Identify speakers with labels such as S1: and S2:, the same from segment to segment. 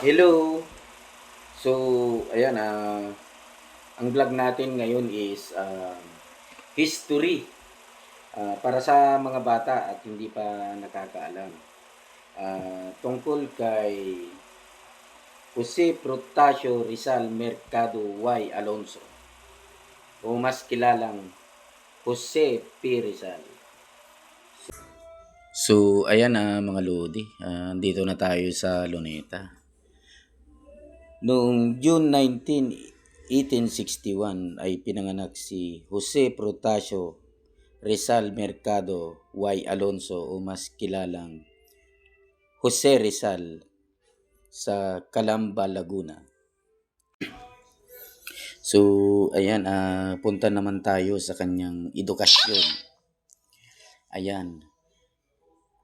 S1: Hello! So, ayan, ang vlog natin ngayon is history para sa mga bata at hindi pa nakakaalam. Tungkol kay Jose Protasio Rizal Mercado Y. Alonso o mas kilalang Jose P. Rizal. So, ayan mga lodi, dito na tayo sa Luneta. Noong June 19, 1861 ay pinanganak si Jose Protasio Rizal Mercado Y. Alonso o mas kilalang Jose Rizal sa Calamba, Laguna. So, ayan, punta naman tayo sa kanyang edukasyon. Ayan,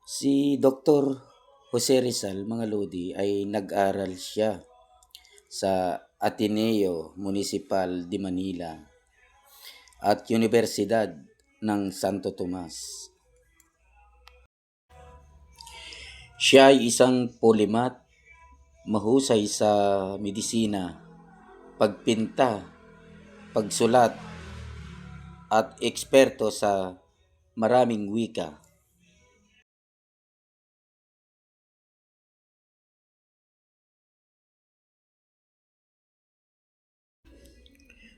S1: si Dr. Jose Rizal, mga lodi, ay nag-aral siya sa Ateneo Municipal de Manila at Universidad ng Santo Tomas. Siya ay isang polymath, mahusay sa medisina, pagpinta, pagsulat, at eksperto sa maraming wika.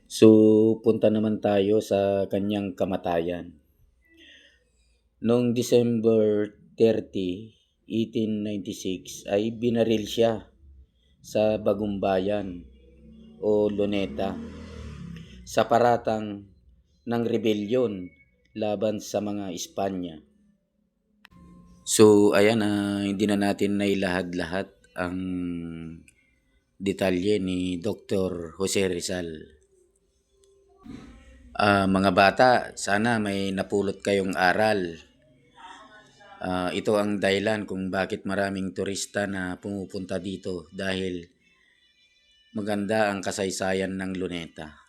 S1: So, punta naman tayo sa kanyang kamatayan. Noong December 30, 1896 ay binaril siya sa Bagumbayan o Luneta sa paratang ng rebelyon laban sa mga Espanya. So, ayan, hindi na natin nailahad-lahat ang detalye ni Dr. Jose Rizal. Mga bata, sana may napulot kayong aral. Ito ang dahilan kung bakit maraming turista na pumupunta dito dahil maganda ang kasaysayan ng Luneta.